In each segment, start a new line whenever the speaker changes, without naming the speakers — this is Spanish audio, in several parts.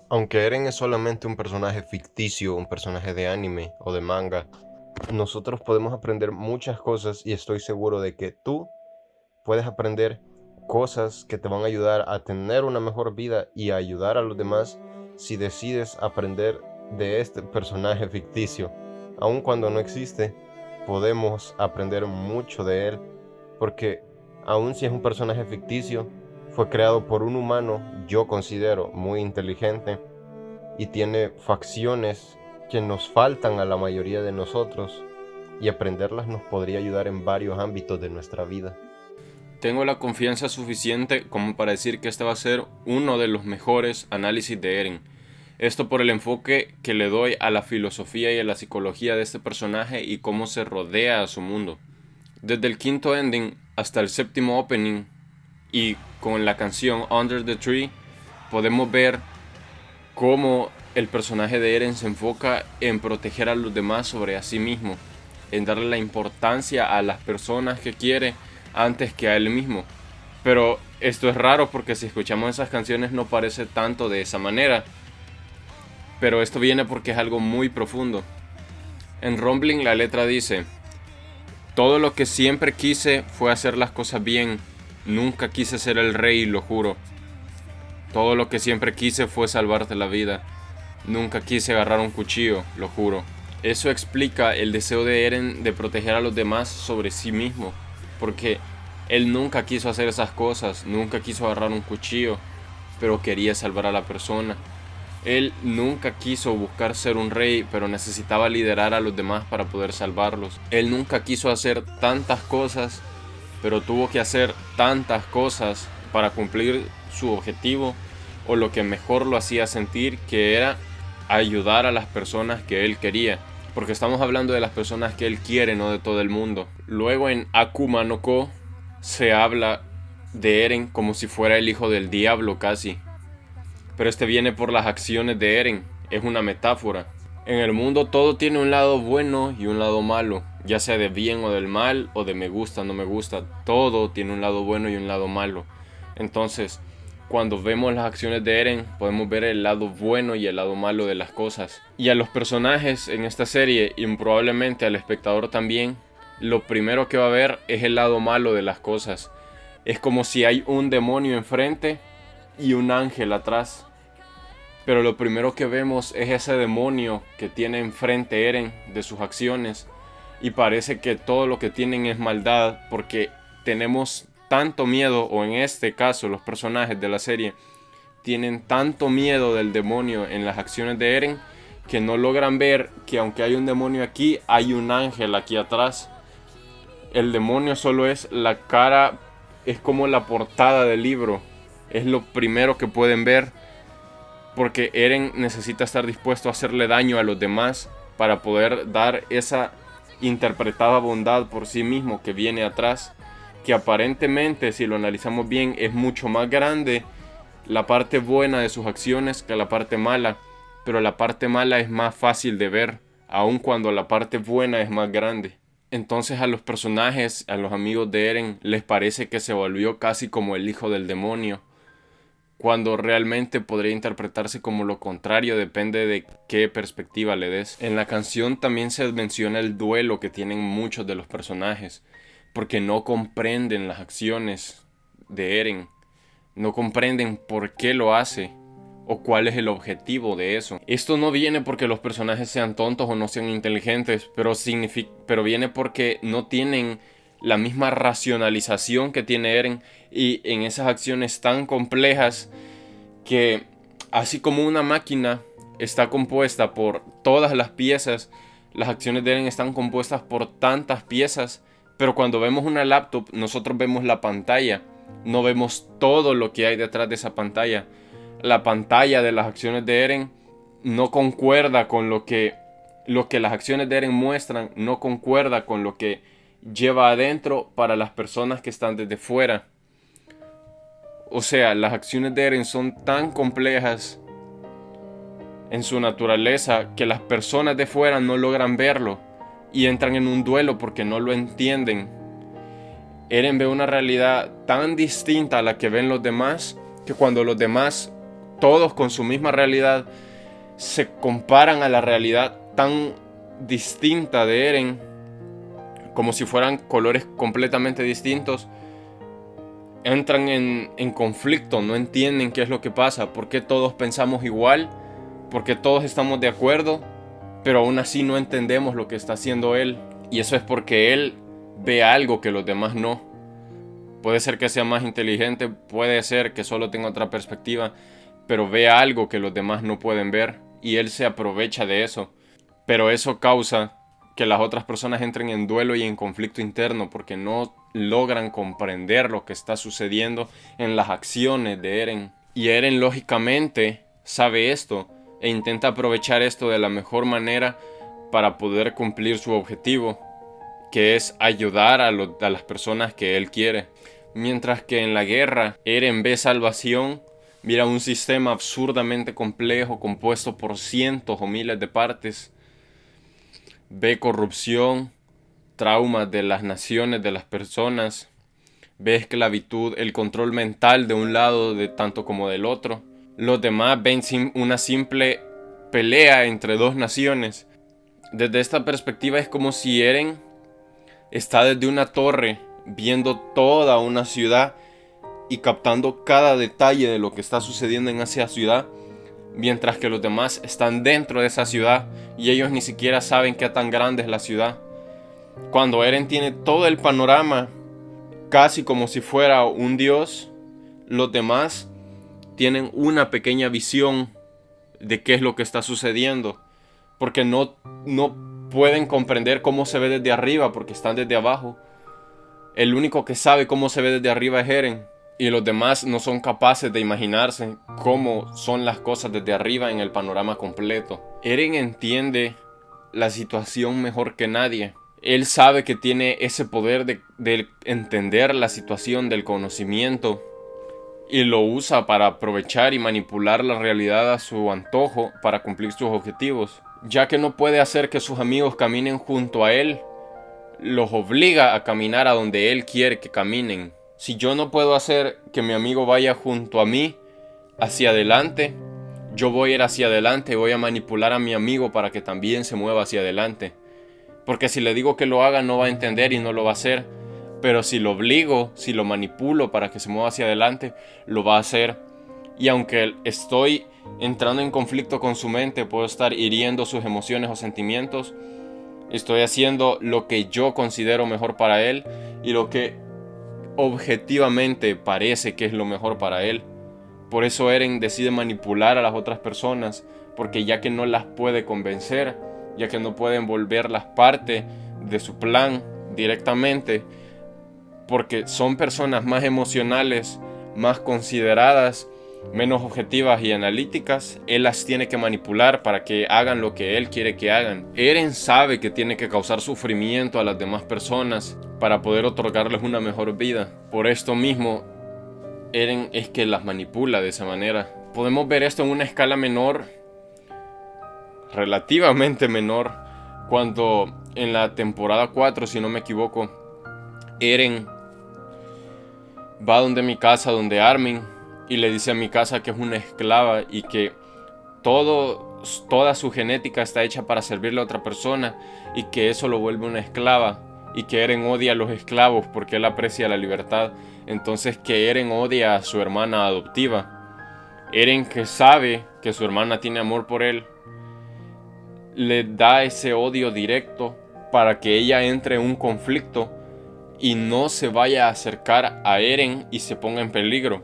Aunque Eren es solamente un personaje ficticio, un personaje de anime o de manga, nosotros podemos aprender muchas cosas y estoy seguro de que tú puedes aprender cosas que te van a ayudar a tener una mejor vida y a ayudar a los demás si decides aprender de este personaje ficticio. Aun cuando no existe, podemos aprender mucho de él, porque aun si es un personaje ficticio, fue creado por un humano, yo considero muy inteligente, y tiene facciones que nos faltan a la mayoría de nosotros, y aprenderlas nos podría ayudar en varios ámbitos de nuestra vida.
Tengo la confianza suficiente como para decir que este va a ser uno de los mejores análisis de Eren. Esto por el enfoque que le doy a la filosofía y a la psicología de este personaje y cómo se rodea a su mundo. Desde el quinto ending hasta el séptimo opening y con la canción Under the Tree podemos ver cómo el personaje de Eren se enfoca en proteger a los demás sobre a sí mismo, en darle la importancia a las personas que quiere antes que a él mismo. Pero esto es raro porque si escuchamos esas canciones no parece tanto de esa manera. Pero esto viene porque es algo muy profundo. En Rumbling la letra dice: todo lo que siempre quise fue hacer las cosas bien. Nunca quise ser el rey, lo juro. Todo lo que siempre quise fue salvarte la vida. Nunca quise agarrar un cuchillo, lo juro. Eso explica el deseo de Eren de proteger a los demás sobre sí mismo, porque él nunca quiso hacer esas cosas, nunca quiso agarrar un cuchillo, pero quería salvar a la persona. Él nunca quiso buscar ser un rey, pero necesitaba liderar a los demás para poder salvarlos. Él nunca quiso hacer tantas cosas, pero tuvo que hacer tantas cosas para cumplir su objetivo o lo que mejor lo hacía sentir, que era ayudar a las personas que él quería. Porque estamos hablando de las personas que él quiere, no de todo el mundo. Luego en Akuma no Ko se habla de Eren como si fuera el hijo del diablo casi. Pero este viene por las acciones de Eren, es una metáfora. En el mundo todo tiene un lado bueno y un lado malo, ya sea de bien o del mal, o de me gusta, no me gusta. Todo tiene un lado bueno y un lado malo. Entonces, cuando vemos las acciones de Eren, podemos ver el lado bueno y el lado malo de las cosas. Y a los personajes en esta serie, y probablemente al espectador también, lo primero que va a ver es el lado malo de las cosas. Es como si hay un demonio enfrente y un ángel atrás. Pero lo primero que vemos es ese demonio que tiene enfrente Eren de sus acciones. Y parece que todo lo que tienen es maldad, porque tenemos tanto miedo, o en este caso los personajes de la serie tienen tanto miedo del demonio en las acciones de Eren, que no logran ver que aunque hay un demonio aquí, hay un ángel aquí atrás. El demonio solo es la cara, es como la portada del libro, es lo primero que pueden ver, porque Eren necesita estar dispuesto a hacerle daño a los demás para poder dar esa interpretada bondad por sí mismo que viene atrás, que aparentemente, si lo analizamos bien, es mucho más grande la parte buena de sus acciones que la parte mala, pero la parte mala es más fácil de ver, aun cuando la parte buena es más grande. Entonces a los personajes, a los amigos de Eren, les parece que se volvió casi como el hijo del demonio, cuando realmente podría interpretarse como lo contrario, depende de qué perspectiva le des. En la canción también se menciona el duelo que tienen muchos de los personajes, porque no comprenden las acciones de Eren, no comprenden por qué lo hace o cuál es el objetivo de eso. Esto no viene porque los personajes sean tontos o no sean inteligentes, pero viene porque no tienen la misma racionalización que tiene Eren, y en esas acciones tan complejas que, así como una máquina está compuesta por todas las piezas, las acciones de Eren están compuestas por tantas piezas, pero cuando vemos una laptop nosotros vemos la pantalla, no vemos todo lo que hay detrás de esa pantalla. La pantalla de las acciones de Eren no concuerda con lo que las acciones de Eren muestran, no concuerda con lo que lleva adentro para las personas que están desde fuera. O sea, las acciones de Eren son tan complejas en su naturaleza que las personas de fuera no logran verlo y entran en un duelo porque no lo entienden. Eren ve una realidad tan distinta a la que ven los demás, que cuando los demás todos con su misma realidad se comparan a la realidad tan distinta de Eren, como si fueran colores completamente distintos, entran en conflicto, no entienden qué es lo que pasa, por qué todos pensamos igual, por qué todos estamos de acuerdo, pero aún así no entendemos lo que está haciendo él. Y eso es porque él ve algo que los demás no. Puede ser que sea más inteligente, puede ser que solo tenga otra perspectiva, pero ve algo que los demás no pueden ver y él se aprovecha de eso. Pero eso causa que las otras personas entren en duelo y en conflicto interno porque no logran comprender lo que está sucediendo en las acciones de Eren. Y Eren lógicamente sabe esto e intenta aprovechar esto de la mejor manera para poder cumplir su objetivo, que es ayudar a las personas que él quiere. Mientras que en la guerra Eren ve salvación, mira un sistema absurdamente complejo compuesto por cientos o miles de partes, ve corrupción, traumas de las naciones, de las personas, ve esclavitud, el control mental de un lado de tanto como del otro. Los demás ven una simple pelea entre dos naciones. Desde esta perspectiva es como si Eren está desde una torre viendo toda una ciudad y captando cada detalle de lo que está sucediendo en esa ciudad, mientras que los demás están dentro de esa ciudad y ellos ni siquiera saben qué tan grande es la ciudad. Cuando Eren tiene todo el panorama, casi como si fuera un dios, los demás tienen una pequeña visión de qué es lo que está sucediendo, porque no pueden comprender cómo se ve desde arriba, porque están desde abajo. El único que sabe cómo se ve desde arriba es Eren, y los demás no son capaces de imaginarse cómo son las cosas desde arriba en el panorama completo. Eren entiende la situación mejor que nadie. Él sabe que tiene ese poder de entender la situación, del conocimiento, y lo usa para aprovechar y manipular la realidad a su antojo para cumplir sus objetivos. Ya que no puede hacer que sus amigos caminen junto a él, los obliga a caminar a donde él quiere que caminen. Si yo no puedo hacer que mi amigo vaya junto a mí hacia adelante, yo voy a ir hacia adelante y voy a manipular a mi amigo para que también se mueva hacia adelante. Porque si le digo que lo haga, no va a entender y no lo va a hacer. Pero si lo obligo, si lo manipulo para que se mueva hacia adelante, lo va a hacer. Y aunque estoy entrando en conflicto con su mente, puedo estar hiriendo sus emociones o sentimientos, estoy haciendo lo que yo considero mejor para él y lo que objetivamente parece que es lo mejor para él. Por eso Eren decide manipular a las otras personas, porque ya que no las puede convencer, ya que no pueden volverlas parte de su plan directamente, porque son personas más emocionales, más consideradas, menos objetivas y analíticas, él las tiene que manipular para que hagan lo que él quiere que hagan. Eren sabe que tiene que causar sufrimiento a las demás personas para poder otorgarles una mejor vida. Por esto mismo, Eren es que las manipula de esa manera. Podemos ver esto en una escala menor, relativamente menor, cuando en la temporada 4, si no me equivoco, Eren va donde donde Armin, y le dice a Mikasa que es una esclava y que toda su genética está hecha para servirle a otra persona y que eso lo vuelve una esclava, y que Eren odia a los esclavos porque él aprecia la libertad. Entonces que Eren odia a su hermana adoptiva. Eren, que sabe que su hermana tiene amor por él, le da ese odio directo para que ella entre en un conflicto y no se vaya a acercar a Eren y se ponga en peligro.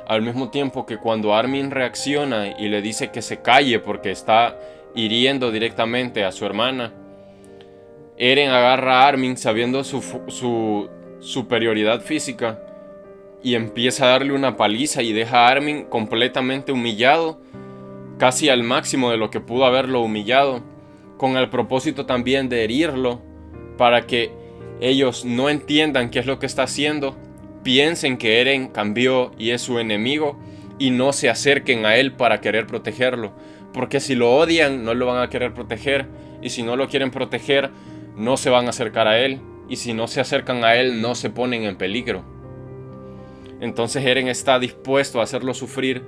Al mismo tiempo que cuando Armin reacciona y le dice que se calle porque está hiriendo directamente a su hermana, Eren agarra a Armin sabiendo su superioridad física y empieza a darle una paliza y deja a Armin completamente humillado, casi al máximo de lo que pudo haberlo humillado, con el propósito también de herirlo para que ellos no entiendan qué es lo que está haciendo, piensen que Eren cambió y es su enemigo y no se acerquen a él para querer protegerlo, porque si lo odian no lo van a querer proteger, y si no lo quieren proteger no se van a acercar a él, y si no se acercan a él no se ponen en peligro. Entonces Eren está dispuesto a hacerlo sufrir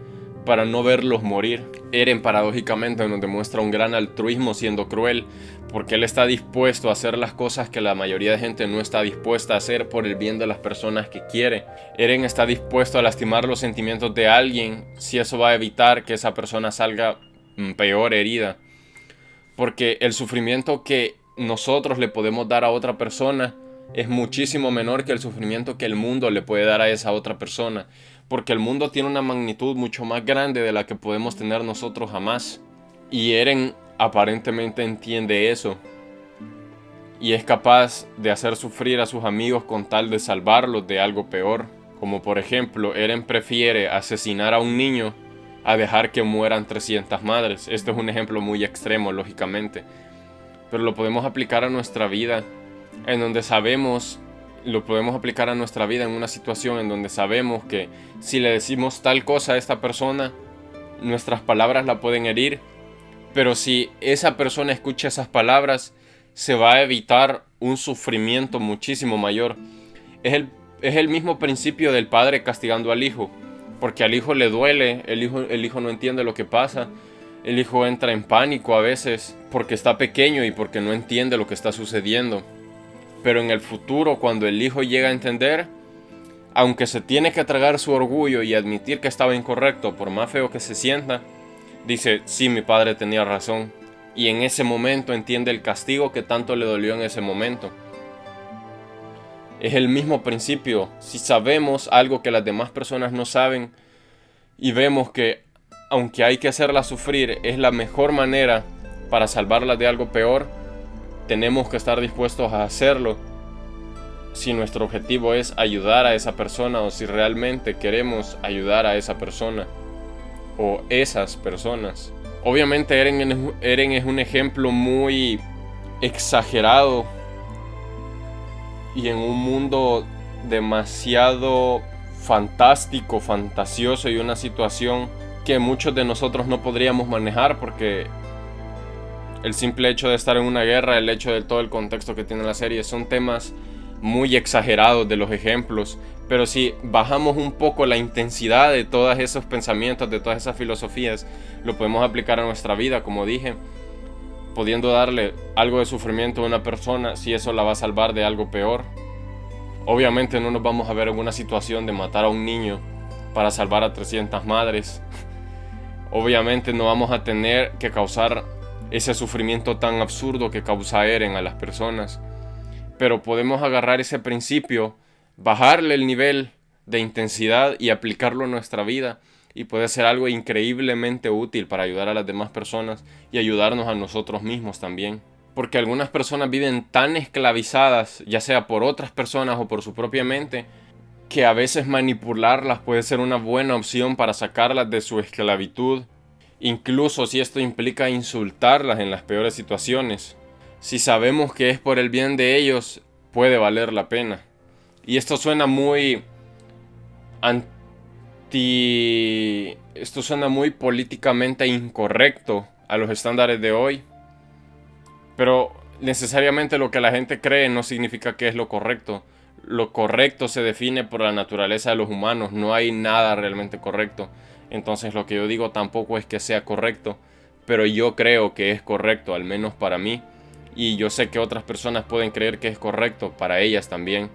para no verlos morir. Eren paradójicamente nos demuestra un gran altruismo siendo cruel, porque él está dispuesto a hacer las cosas que la mayoría de gente no está dispuesta a hacer por el bien de las personas que quiere. Eren está dispuesto a lastimar los sentimientos de alguien si eso va a evitar que esa persona salga peor herida. Porque el sufrimiento que nosotros le podemos dar a otra persona es muchísimo menor que el sufrimiento que el mundo le puede dar a esa otra persona. Porque el mundo tiene una magnitud mucho más grande de la que podemos tener nosotros jamás. Y Eren aparentemente entiende eso. Y es capaz de hacer sufrir a sus amigos con tal de salvarlos de algo peor. Como por ejemplo, Eren prefiere asesinar a un niño a dejar que mueran 300 madres. Este es un ejemplo muy extremo, lógicamente. Pero lo podemos aplicar a nuestra vida, en donde sabemos... Lo podemos aplicar a nuestra vida en una situación en donde sabemos que si le decimos tal cosa a esta persona, nuestras palabras la pueden herir, pero si esa persona escucha esas palabras, se va a evitar un sufrimiento muchísimo mayor. Es el mismo principio del padre castigando al hijo, porque al hijo le duele, el hijo no entiende lo que pasa, el hijo entra en pánico a veces porque está pequeño y porque no entiende lo que está sucediendo. Pero en el futuro, cuando el hijo llega a entender, aunque se tiene que tragar su orgullo y admitir que estaba incorrecto, por más feo que se sienta, dice, sí, mi padre tenía razón. Y en ese momento entiende el castigo que tanto le dolió en ese momento. Es el mismo principio. Si sabemos algo que las demás personas no saben y vemos que, aunque hay que hacerlas sufrir, es la mejor manera para salvarlas de algo peor, tenemos que estar dispuestos a hacerlo si nuestro objetivo es ayudar a esa persona o si realmente queremos ayudar a esa persona o esas personas. Obviamente Eren es un ejemplo muy exagerado y en un mundo demasiado fantástico, fantasioso y una situación que muchos de nosotros no podríamos manejar porque el simple hecho de estar en una guerra, el hecho de todo el contexto que tiene la serie, son temas muy exagerados de los ejemplos. Pero si bajamos un poco la intensidad de todos esos pensamientos, de todas esas filosofías, lo podemos aplicar a nuestra vida, como dije, pudiendo darle algo de sufrimiento a una persona si eso la va a salvar de algo peor. Obviamente no nos vamos a ver en una situación de matar a un niño para salvar a 300 madres. Obviamente no vamos a tener que causar ese sufrimiento tan absurdo que causa Eren a las personas. Pero podemos agarrar ese principio, bajarle el nivel de intensidad y aplicarlo a nuestra vida. Y puede ser algo increíblemente útil para ayudar a las demás personas y ayudarnos a nosotros mismos también. Porque algunas personas viven tan esclavizadas, ya sea por otras personas o por su propia mente, que a veces manipularlas puede ser una buena opción para sacarlas de su esclavitud. Incluso si esto implica insultarlas en las peores situaciones. Si sabemos que es por el bien de ellos, puede valer la pena. Y esto suena muy Esto suena muy políticamente incorrecto a los estándares de hoy. Pero necesariamente lo que la gente cree no significa que es lo correcto. Lo correcto se define por la naturaleza de los humanos. No hay nada realmente correcto. Entonces lo que yo digo tampoco es que sea correcto, pero yo creo que es correcto, al menos para mí. Y yo sé que otras personas pueden creer que es correcto para ellas también.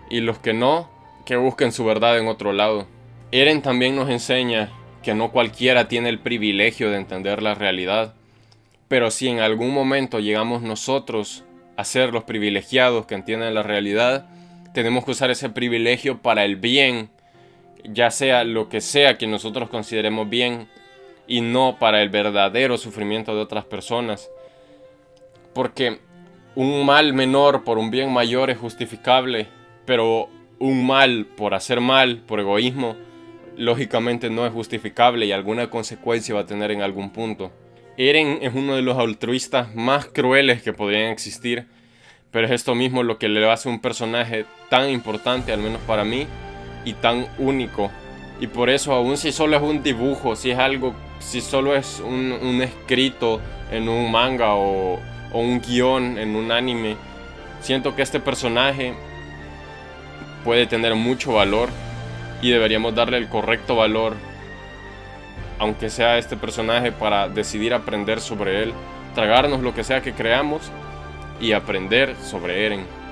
Y los que no, que busquen su verdad en otro lado. Eren también nos enseña que no cualquiera tiene el privilegio de entender la realidad. Pero si en algún momento llegamos nosotros a ser los privilegiados que entienden la realidad, tenemos que usar ese privilegio para el bien, ya sea lo que sea que nosotros consideremos bien, y no para el verdadero sufrimiento de otras personas. Porque un mal menor por un bien mayor es justificable, pero un mal por hacer mal, por egoísmo, lógicamente no es justificable y alguna consecuencia va a tener en algún punto. Eren es uno de los altruistas más crueles que podrían existir, pero es esto mismo lo que le hace un personaje tan importante, al menos para mí, y tan único. Y por eso, aun si solo es un dibujo, si solo es un escrito en un manga o un guión en un anime, siento que este personaje puede tener mucho valor y deberíamos darle el correcto valor aunque sea este personaje, para decidir aprender sobre él, tragarnos lo que sea que creamos y aprender sobre Eren.